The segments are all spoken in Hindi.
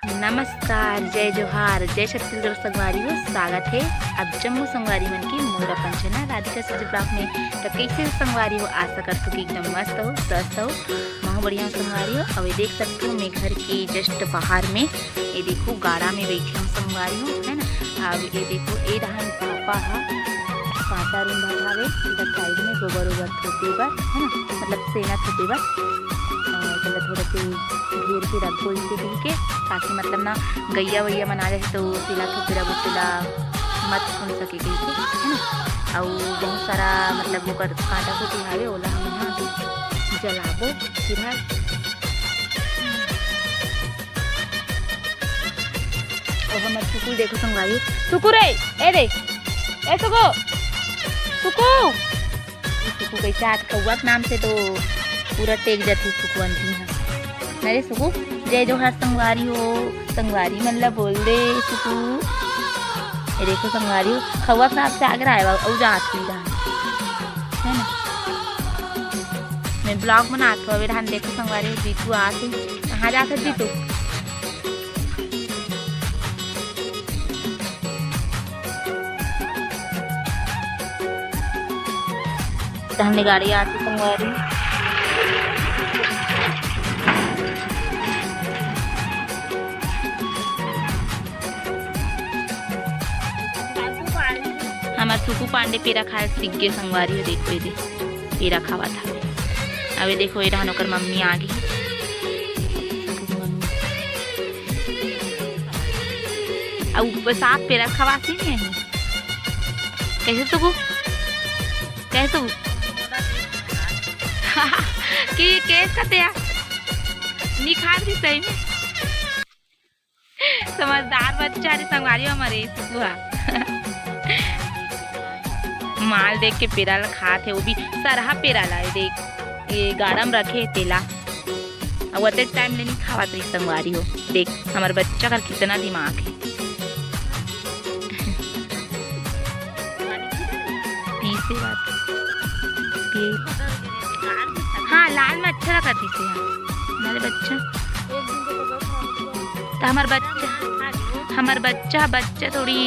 नमस्कार, जय जोहार, जय छत्तीसगढ़ संगवारी हो। स्वागत है अब जम्मू संगवारी मन की मोर अपन चैनल राधिका सजी ब्लॉग में। तो कैसे संगवारी हो, आशा करते हो कि एकदम मस्त हो, स्वस्थ हो, बहुत बढ़िया संगवारी हो। अब ये देख सकते हो मैं घर के जस्ट बाहर में ये देखो गाड़ा में बैठी हूँ संगवारी हो, है ना। अब ये देखो ये रहा पापा है कांटा रूम भरावे इधर साइड में गोबर वोबर थोपे बर, है ना, मतलब सेना थोपे बर पहले थोड़े से घेर के रखो इसे कहीं के, ताकि मतलब ना गैया वैया मना जाए तो सिला थोपेरा बोतेला मत सुन सके कहीं के, है ना। और बहुत सारा मतलब वो कर कांटा को हावे ओला हम यहाँ जलाबो फिर और हमारे सुकू देखो संगवारी सुकू रे ए रे ए सुकू सुकू सुकू कैसे आज कौआ के नाम से तो पूरा टेक जाती सुकू अंती है। अरे सुकू जय जोहार संगवारी हो, संगवारी मतलब बोल दे सुकू। ये देखो संगवारी हो खौआ के नाम से आगे आए और जाती है ना। मैं ब्लॉग बनाता हूँ धान देखो संगवारी हो। जीतू आके कहाँ जाकर जीतू हमने गाड़ी आती संगवारी हमारे सुकू पांडे पेरा खाए सीख गए संगवारी हो। देखो ये पेरा खावा था। अब ये देखो ये नौकर मम्मी आ गई। अब साफ पेरा खवासी नहीं है कैसे सुकू कैसे सुकू कि केस करते यार निखार थी सही में समझदार बच्चा रे संगवारी हमारे सुकुआ माल देख के पेरा ला खाते, वो भी सरहा पेरा ला देख ये गाड़म रखे तेला और अते टाइम ले नहीं खावत रही संगवारी हो। देख हमारे बच्चा का कितना दिमाग है। पीसे बात हाँ लाल में अच्छा लगा पीसे हमारे बच्चा तो हमार बच्चा थोड़ी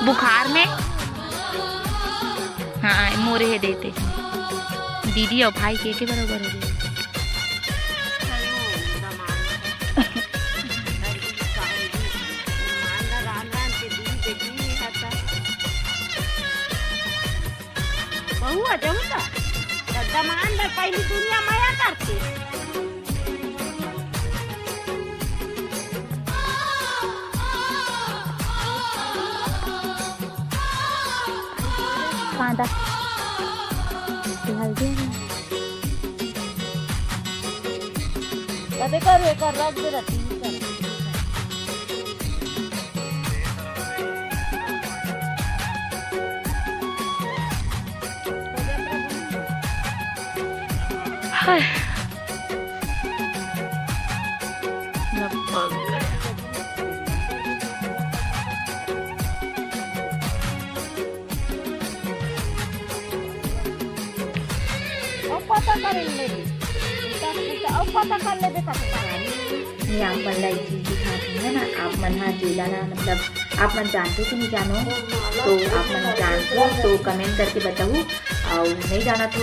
बुखार में हाँ मोरे है देते दीदी और भाई के बराबर हो गए। बहुआ जमता दमान में पहली दुनिया माया करती कांदा कभी कर रख दे रहती पता कर ले और पता कर ले बेटा ये आप मन लाई चीज दिखाती है ना। आप मन हाँ जेला ना मतलब आप मन जानते कि नहीं जानो तो आप मन जानते हो तो कमेंट करके बताओ, और नहीं जाना तो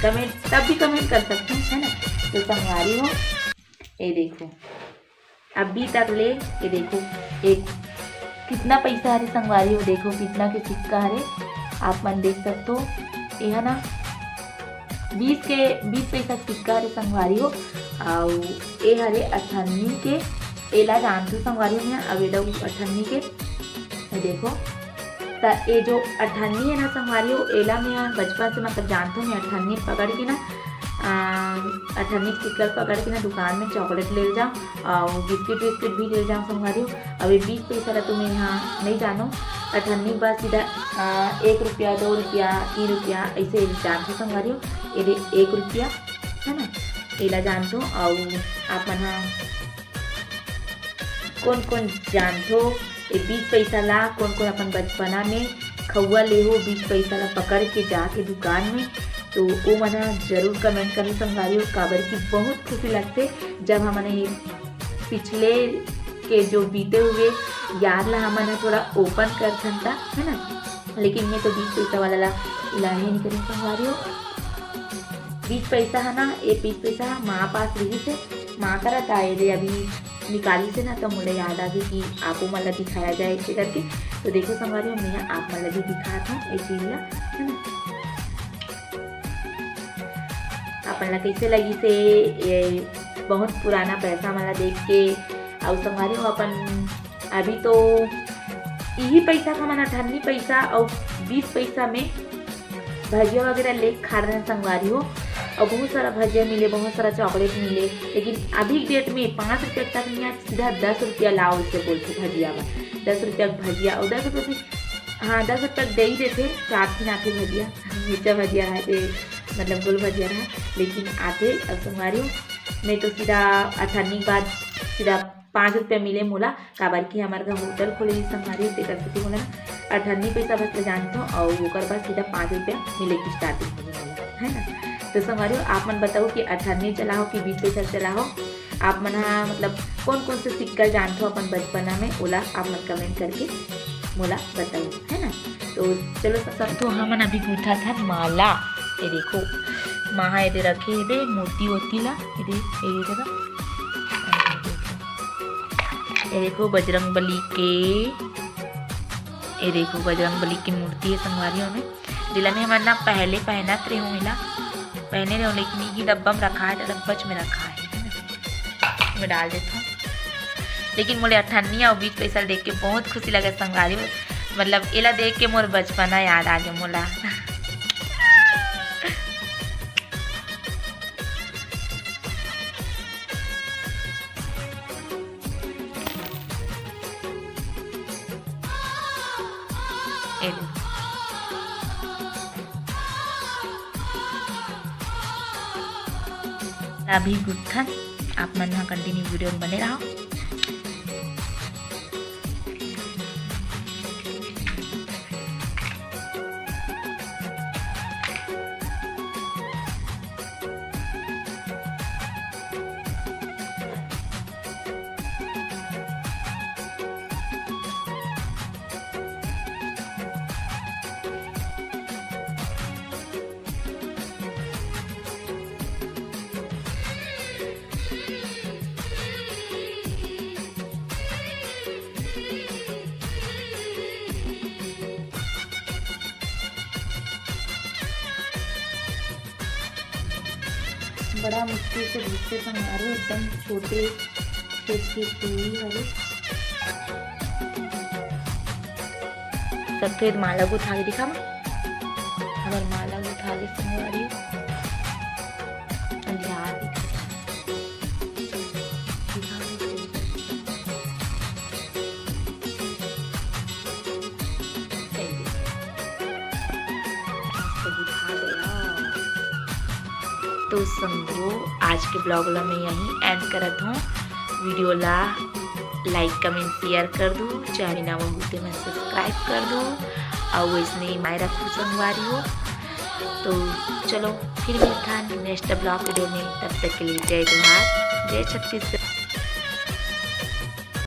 कमेंट तब भी कमेंट कर सकते हैं, है ना। तो संगवारी हो ये देखो अभी तक ले ये देखो एक कितना पैसा है संगवारी हो। देखो कितना के सिक्का है आप मन देख सकते हो। ये है ना 20 पैसा सिक्का है संगवारी हो। और ये हरे 98 के एला जानते संगवारी हो मैं अब एला 98 के ये देखो तो ये जो 98 है ना संगवारी हो एला मैं बचपन से मतलब जानते हूँ। मैं 98 पकड़ के ना 98 सिक्का पकड़ के ना दुकान में चॉकलेट ले जाऊँ और बिस्किट विस्किट भी ले जाऊँ संगवारी हो। अब ये 20 पैसा ला तुम्हें यहाँ नहीं जानो 98 के बाद सीधा 1 रुपया 2 रुपया 3 रुपया ऐसे जानते हो संगवारी हो। ये 1 रुपया है ना एला जानते हो। और आप मन कौन जानते हो ये 20 पैसा ला कौन अपन बचपना में खौआ ले हो 20 पैसा ला पकड़ के जाके दुकान में तो वो मना जरूर कमेंट करें संगवारी हो। काबर की बहुत खुशी लगते जब हमने पिछले के जो बीते हुए याद ला हमने थोड़ा ओपन कर सकता है ना। लेकिन मैं तो 20 पैसा वाला ला इलाही नहीं करें संगवारी हो। 20 पैसा है ना, ये 20 पैसा माँ पास रही से माँ करा था ये अभी निकाली से ना, तो मुझे याद आ गई कि आपको मतलब दिखाया जाए ऐसे करके। तो देखो संगवारी हो, मैं आप मतलब भी दिखा था ये चीज ला है ना। अपन ला कैसे लगी से ये बहुत पुराना पैसा मला देख के। और संगवारी हो अपन अभी तो यही पैसा का मन 98 पैसा और 20 पैसा में भजिया वगैरह ले खा रहे हैं संगवारी हो। और बहुत सारा भजिया मिले, बहुत सारा चॉकलेट मिले। लेकिन अभी डेट में 5 रुपये तक नहीं आज सीधा 10 रुपया लाओ उससे बोलते भजिया में 10 रुपया भजिया। और 10 रुपये हाँ 10 रुपये दे ही देते। चाट दिन आते भजिया, मीठा भजिया रहते मतलब गोल भजिया रहा। लेकिन आते अब संगवारी हो मैं तो सीधा 98 के बाद सीधा 5 रुपये मिले मोला। काबर की हमारे घर होटल खोले संगवारी होते कर सकती मोला 98 पैसा बस ले जानता हूँ। और वो कर बाद सीधा 5 रुपया मिले की स्टार्टिंग है ना। तो संगवारी हो आप मन बताओ कि 98 चलाओ कि 20 पैसा चलाओ। आप मन मतलब कौन कौन से सिक्का जानते हो अपन बचपना में ओला आप मन कमेंट करके मोला बताओ है ना। तो चलो सब तो हमन अभी गूथा था माला। ये देखो माँ ये रखे ये मूर्ति होती ला ये जगह। ये देखो बजरंग बली के, ये देखो बजरंग बली की मूर्ति है संगवारियों में। जिला में हमारे ना पहले पहना रहे हूँ मिला पहने रहे हूँ, लेकिन ये डब्बा में रखा है, डब्बच में रखा है मैं डाल देता हूँ। लेकिन मुझे 98 और 20 पैसा देख के बहुत खुशी लगा संगवारी हो। मतलब एला देख के मोर बचपना याद आ गया मोला। अभी गुत्थन आप मन हाँ कंटिन्यू वीडियो में बने रहो। बड़ा मुश्किल से दूसरे संगवारी एकदम छोटे सफेद माला गुथा के दिखा हमारे माला गुथा के संगवारी तो संगो आज के ब्लॉग ला मैं यहीं एंड करत हूँ। वीडियो ला लाइक कमेंट शेयर कर दो, चैनल नाम होते में सब्सक्राइब कर दो और वैसे मायरा खुश संगवारी हो। तो चलो फिर मिलता है नेक्स्ट ब्लॉग वीडियो में, तब तक के लिए जय जोहार, जय छत्तीसगढ़।